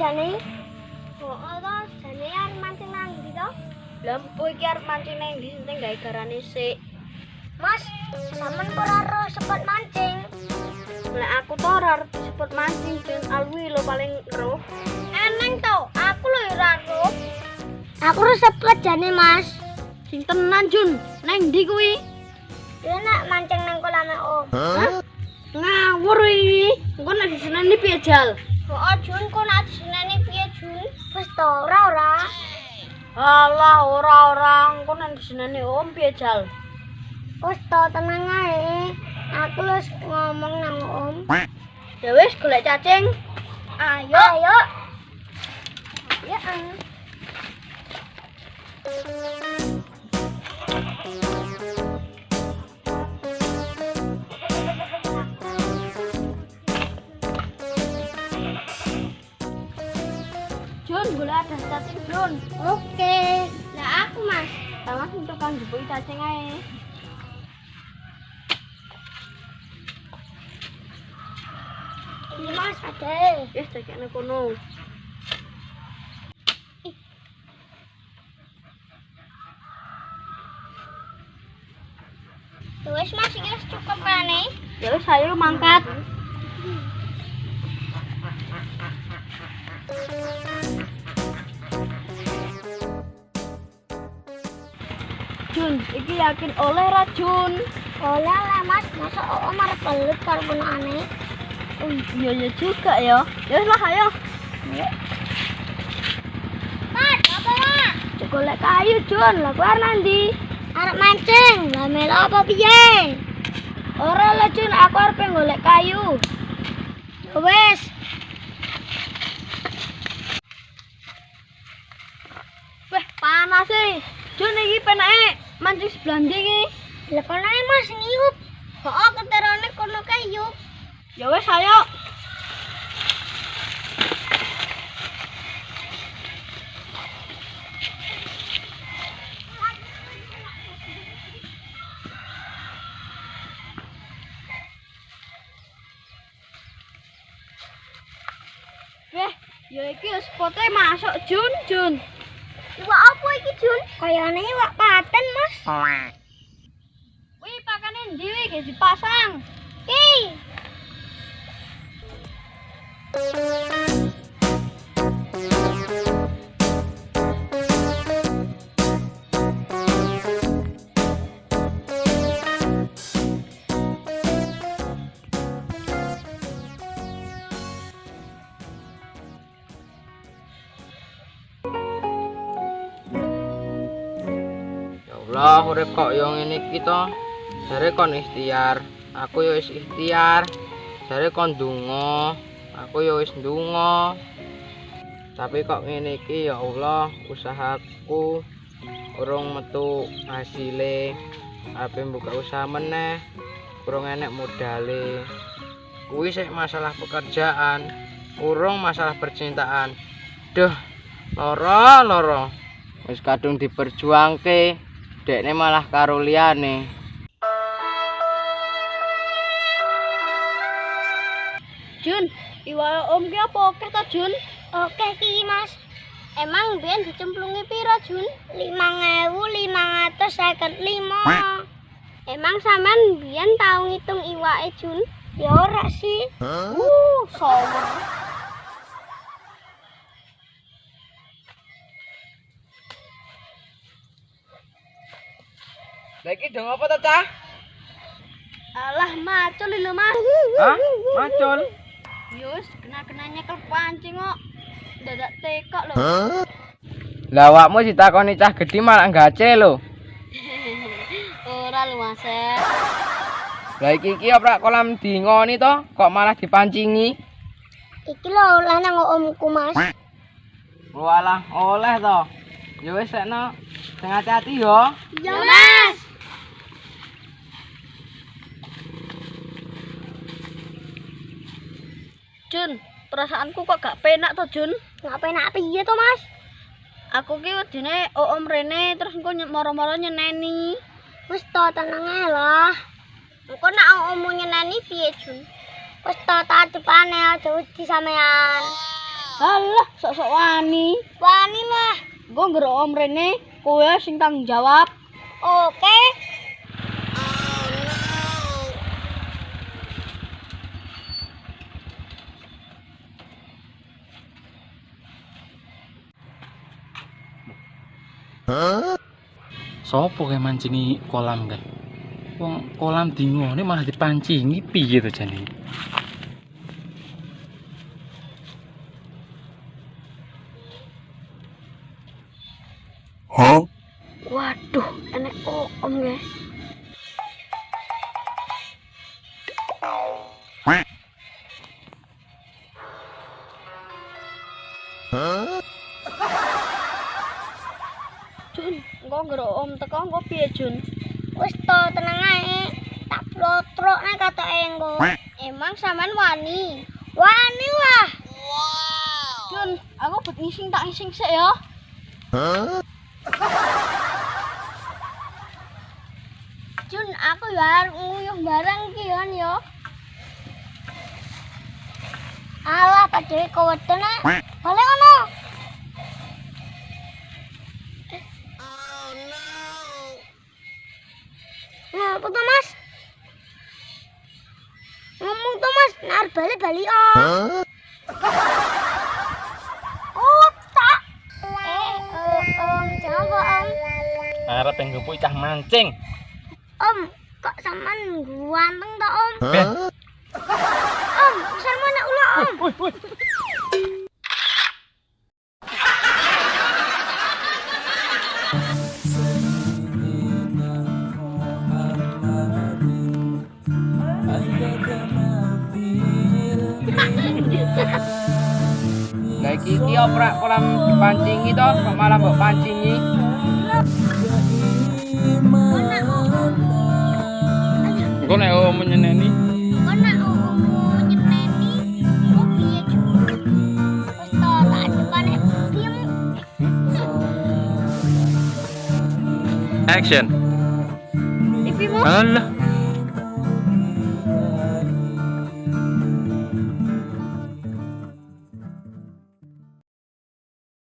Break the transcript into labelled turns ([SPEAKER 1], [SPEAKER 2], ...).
[SPEAKER 1] jane? Oh, to, jane arep mancing nang ndi to?
[SPEAKER 2] Lah mpo iki arep mancing nang ndi sing gawe garane sik.
[SPEAKER 1] Mas, sampean ora ro sepet mancing.
[SPEAKER 2] Lah aku to ora arep disebut mancing Jun, alwi lo paling ro.
[SPEAKER 1] Eneng to, aku lho ora ro. Aku ro sepet jane, Mas.
[SPEAKER 2] Sing tenan Jun, nang ndi kuwi?
[SPEAKER 1] Dia nak mancing nang kolame Om.
[SPEAKER 2] Ngawur iki. Engko nek diseneni piye Jal?
[SPEAKER 1] Oh, Jun, kok nak diseneni piye, Jun? Wis to, ora.
[SPEAKER 2] Alah ora engko nek diseneni Om piye Jal?
[SPEAKER 1] Wis to, tenang ae. Aku wis ngomong nang Om.
[SPEAKER 2] Ya wis golek cacing.
[SPEAKER 1] Ayo. Ya.
[SPEAKER 2] Jun, golek ada cacing Jun.
[SPEAKER 1] Oke. Lah aku, Mas.
[SPEAKER 2] Mas untuk kan jupuk cacing ae.
[SPEAKER 1] Ini Mas ada.
[SPEAKER 2] Wis tekekne kono.
[SPEAKER 1] Wis Mas, iki wis cukup kan nih?
[SPEAKER 2] Ya wis ayo mangkat. Jun, iki yakin oleh ra Jun?
[SPEAKER 1] Oleh lah Mas, masa Om arep pelit karo punakane.
[SPEAKER 2] Oh iya juga ya. Ya wis lah ayo.
[SPEAKER 1] Mas, apa Mas?
[SPEAKER 2] Golek kayu Jun, lah kuwi arep ndi?
[SPEAKER 1] Arep mancing, lah melu apa piye?
[SPEAKER 2] Ora lah Jun, aku arep golek kayu.
[SPEAKER 1] Wes.
[SPEAKER 2] Weh, panas sih. Jun iki penake mancing sebelah ndi iki?
[SPEAKER 1] Lah kono ae Mas ngiyup. Kok keterone kono kayu.
[SPEAKER 2] Ya wes ayo. Weh, ya iki spote masuk Jun.
[SPEAKER 1] Iwak apa iki, Jun? Kayane iwak paten, Mas.
[SPEAKER 2] Wih, pakane ndi wi ge dipasang.
[SPEAKER 1] Ki.
[SPEAKER 3] Allah urip kok yo ngene iki to. Jare kon ikhtiar, aku yo wis ikhtiar. Jare kon ndonga, aku yo wis ndonga. Tapi kok ngene iki ya Allah, usahaku urung metu hasile. Ape buka usaha meneh, urung enek modale. Kuwi sik masalah pekerjaan, urung masalah percintaan. Duh, lara. Wis kadung diperjuangke. Dekne malah karo liyane.
[SPEAKER 2] Jun, iwak Om ki apa akeh ta Jun?
[SPEAKER 1] Oke ki, Mas. Emang biyen dicemplungi pira, Jun? 5.555. Emang sampean biyen tau ngitung iwake, Jun? Ya ora sih.
[SPEAKER 2] Sombong.
[SPEAKER 3] Lah iki dong apa to, Cah?
[SPEAKER 2] Alah macul lho Mas.
[SPEAKER 3] Hah? Macul.
[SPEAKER 2] Yus, kena nyekel pancing kok. Dadak tekok lho.
[SPEAKER 3] Lah awakmu ditakoni cah gedhi malah gace lho.
[SPEAKER 2] Ora lho Mas.
[SPEAKER 3] Lah iki ora kolam dingoni to, kok malah dipancingi?
[SPEAKER 1] Iki lho oleh nang omku, Mas.
[SPEAKER 3] Walah, oleh to. Ya wis sekno, sing hati-hati yo.
[SPEAKER 1] Ya, Mas.
[SPEAKER 2] Jun, perasaanku kok gak penak to Jun.
[SPEAKER 1] Gak penak piye to, Mas?
[SPEAKER 2] Aku ki wedine Om Rene terus engko moro-moro nyeneni.
[SPEAKER 1] Wis to tenang ae lah. Engko nek ommu nyeneni piye, Jun? Wis to tak cepane aja wedi sampean.
[SPEAKER 2] Alah, sok-sok wani.
[SPEAKER 1] Wani lah.
[SPEAKER 2] Gue ngerok om Rene, kowe sing tanggung jawab.
[SPEAKER 1] Oke.
[SPEAKER 4] Sopo kayak mancingi kolam kae? Wong kolam dingone malah dipancingi piye to jane?
[SPEAKER 2] Waduh, enek om ya. Jun, engko ngerok om teko engko piye Jun?
[SPEAKER 1] Wis to tenang ae. Tak plotrokne katoke engko. Emang sampean wani? Wani lah.
[SPEAKER 2] Jun, aku bet ngising tak ngising sik ya.
[SPEAKER 1] Jun, aku ya arep nguyuh barang iki kan ya. Alah, padhe keweden ah. Balik ono. Apa tuh Mas? Ngomong tuh Mas, nar balik-balik oh. Oh, tak. Jangan Om.
[SPEAKER 4] Arep pengen cah mancing.
[SPEAKER 1] Om, kok sampean ganteng toh Om?
[SPEAKER 4] Ben.
[SPEAKER 1] Om, besar mana ulah Om?
[SPEAKER 3] Lah iki oprak kolam dipancingi to, kok malah mbok pancingi. Engko nek menyeneni
[SPEAKER 1] Kok nak nyeneni? Oh piye Jun? Wis to tak depane diem.
[SPEAKER 4] action.
[SPEAKER 2] TV mu?
[SPEAKER 4] Alah,